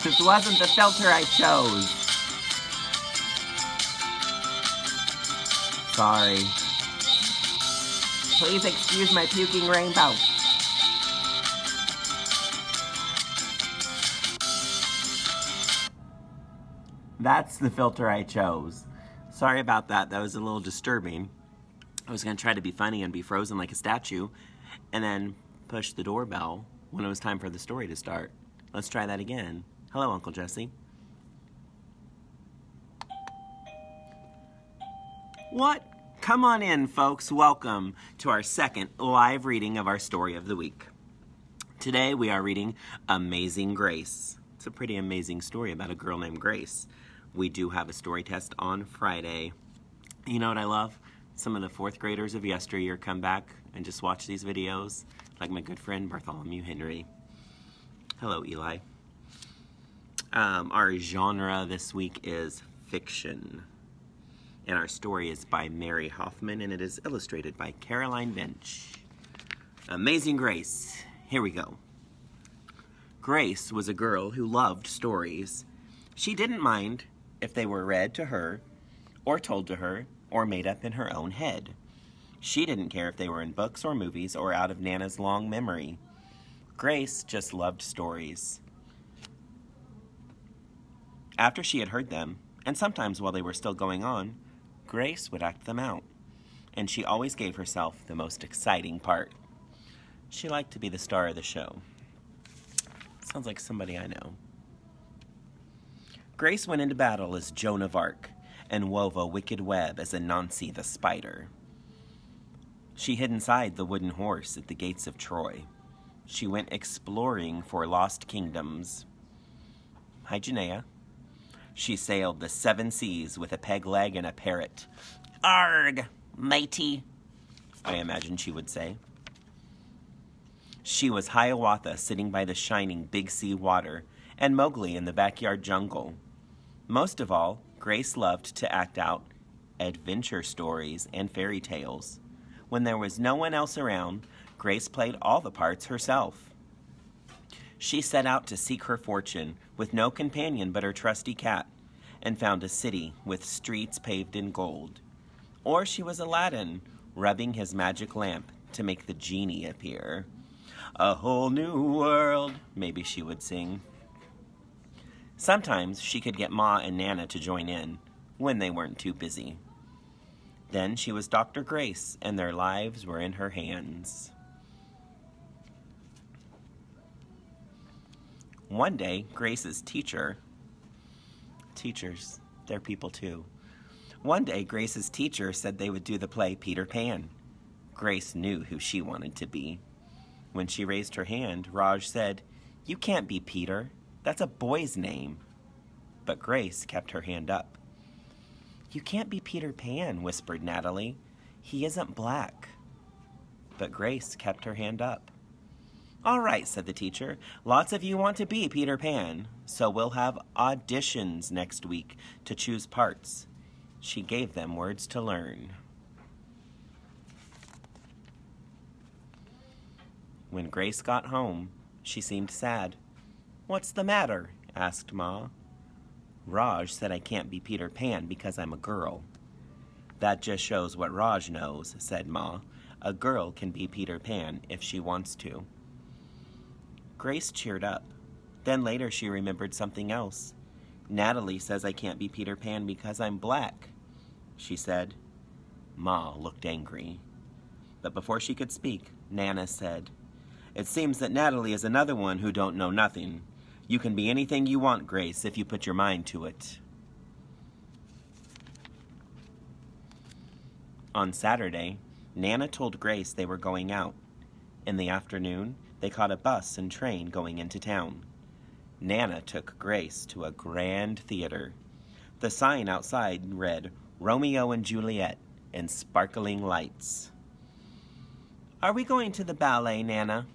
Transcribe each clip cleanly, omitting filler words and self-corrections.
This wasn't the filter I chose. Sorry. Please excuse my puking rainbow. That's the filter I chose. Sorry about that. That was a little disturbing. I was going to try to be funny and be frozen like a statue and then push the doorbell when it was time for the story to start. Let's try that again. Hello, Uncle Jesse. What? Come on in, folks. Welcome to our second live reading of our story of the week. Today we are reading Amazing Grace. It's a pretty amazing story about a girl named Grace. We do have a story test on Friday. You know what I love? Some of the fourth graders of yesteryear come back and just watch these videos, like my good friend Bartholomew Henry. Hello, Eli. Our genre this week is fiction. And our story is by Mary Hoffman, and it is illustrated by Caroline Bench. Amazing Grace. Here we go. Grace was a girl who loved stories. She didn't mind if they were read to her, or told to her, or made up in her own head. She didn't care if they were in books or movies or out of Nana's long memory. Grace just loved stories. After she had heard them, and sometimes while they were still going on, Grace would act them out, and she always gave herself the most exciting part. She liked to be the star of the show. Sounds like somebody I know. Grace went into battle as Joan of Arc and wove a wicked web as Anansi the spider. She hid inside the wooden horse at the gates of Troy. She went exploring for lost kingdoms. Hygienea. She sailed the 7 seas with a peg leg and a parrot. Arg, matey, I imagine she would say. She was Hiawatha sitting by the shining Big Sea water, and Mowgli in the backyard jungle. Most of all, Grace loved to act out adventure stories and fairy tales. When there was no one else around, Grace played all the parts herself. She set out to seek her fortune with no companion but her trusty cat, and found a city with streets paved in gold. Or she was Aladdin, rubbing his magic lamp to make the genie appear. A whole new world, maybe she would sing. Sometimes she could get Ma and Nana to join in, when they weren't too busy. Then she was Dr. Grace, and their lives were in her hands. One day, Grace's teachers, they're people too. One day, Grace's teacher said they would do the play Peter Pan. Grace knew who she wanted to be. When she raised her hand, Raj said, "You can't be Peter. That's a boy's name." But Grace kept her hand up. "You can't be Peter Pan," whispered Natalie. "He isn't black." But Grace kept her hand up. "All right," said the teacher. "Lots of you want to be Peter Pan, so we'll have auditions next week to choose parts." She gave them words to learn. When Grace got home, she seemed sad. "What's the matter?" asked Ma. "Raj said I can't be Peter Pan because I'm a girl." "That just shows what Raj knows," said Ma. "A girl can be Peter Pan if she wants to." Grace cheered up. Then later she remembered something else. "Natalie says I can't be Peter Pan because I'm black," she said. Ma looked angry. But before she could speak, Nana said, "It seems that Natalie is another one who don't know nothing. You can be anything you want, Grace, if you put your mind to it." On Saturday, Nana told Grace they were going out. In the afternoon, they caught a bus and train going into town. Nana took Grace to a grand theater. The sign outside read, "Romeo and Juliet," in sparkling lights. "Are we going to the ballet, Nana?"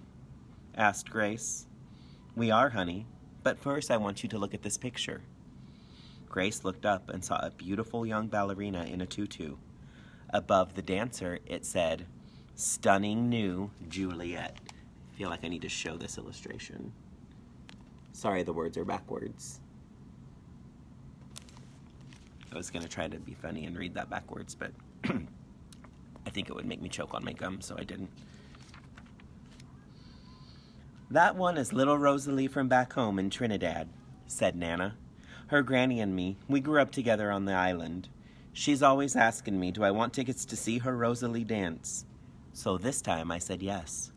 asked Grace. "We are, honey, but first I want you to look at this picture." Grace looked up and saw a beautiful young ballerina in a tutu. Above the dancer, it said, "Stunning new Juliet." I feel like I need to show this illustration. Sorry, the words are backwards. I was gonna try to be funny and read that backwards, but I think it would make me choke on my gum, so I didn't. That one is little Rosalie from back home in Trinidad, said Nana. Her granny and me, we grew up together on the island. She's always asking me, do I want tickets to see her Rosalie dance? So this time I said yes.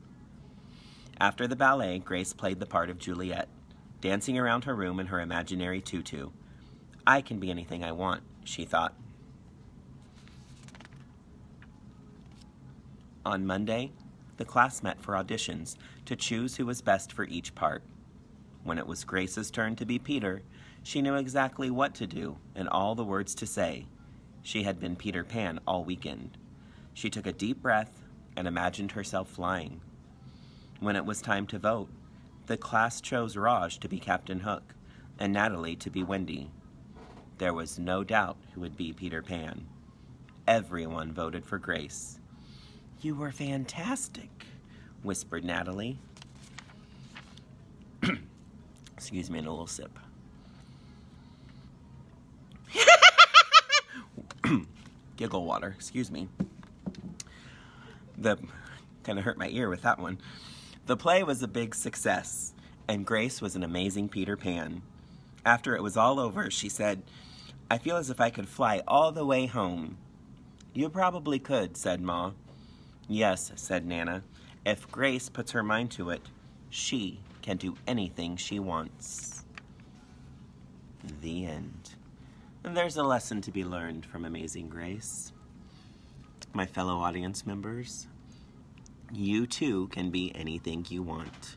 After the ballet, Grace played the part of Juliet, dancing around her room in her imaginary tutu. I can be anything I want, she thought. On Monday, the class met for auditions to choose who was best for each part. When it was Grace's turn to be Peter, she knew exactly what to do and all the words to say. She had been Peter Pan all weekend. She took a deep breath and imagined herself flying. When it was time to vote, the class chose Raj to be Captain Hook and Natalie to be Wendy. There was no doubt who would be Peter Pan. Everyone voted for Grace. You were fantastic, whispered Natalie. Excuse me, and a little sip. Giggle water, excuse me. Kind of hurt my ear with that one. The play was a big success, and Grace was an amazing Peter Pan. After it was all over, she said, I feel as if I could fly all the way home. You probably could, said Ma. Yes, said Nana. If Grace puts her mind to it, she can do anything she wants. The end. There's a lesson to be learned from Amazing Grace. My fellow audience members, you too can be anything you want.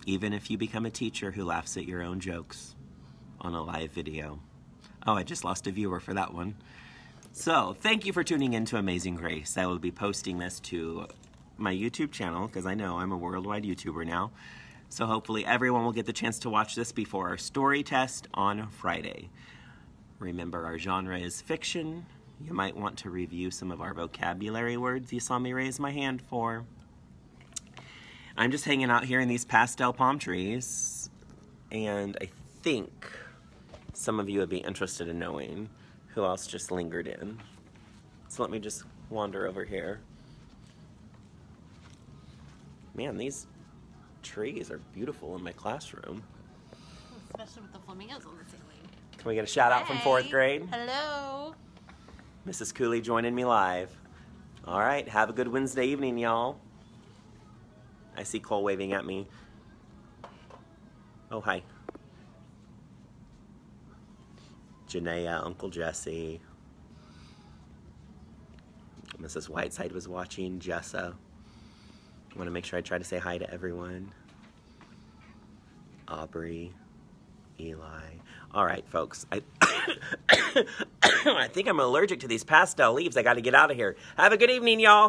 Even if you become a teacher who laughs at your own jokes on a live video. Oh, I just lost a viewer for that one. So, thank you for tuning in to Amazing Grace. I will be posting this to my YouTube channel because I know I'm a worldwide YouTuber now. So hopefully everyone will get the chance to watch this before our story test on Friday. Remember, our genre is fiction. You might want to review some of our vocabulary words you saw me raise my hand for. I'm just hanging out here in these pastel palm trees, and I think some of you would be interested in knowing who else just lingered in. So let me just wander over here. Man, these trees are beautiful in my classroom. Especially with the flamingos on the ceiling. Can we get a shout out from 4th grade? Hello. Mrs. Cooley joining me live. All right, have a good Wednesday evening, y'all. I see Cole waving at me. Oh, hi. Janaea, Uncle Jesse. Mrs. Whiteside was watching. Jessa. I want to make sure I try to say hi to everyone. Aubrey. Eli. All right, folks. I think I'm allergic to these pastel leaves. I got to get out of here. Have a good evening, y'all.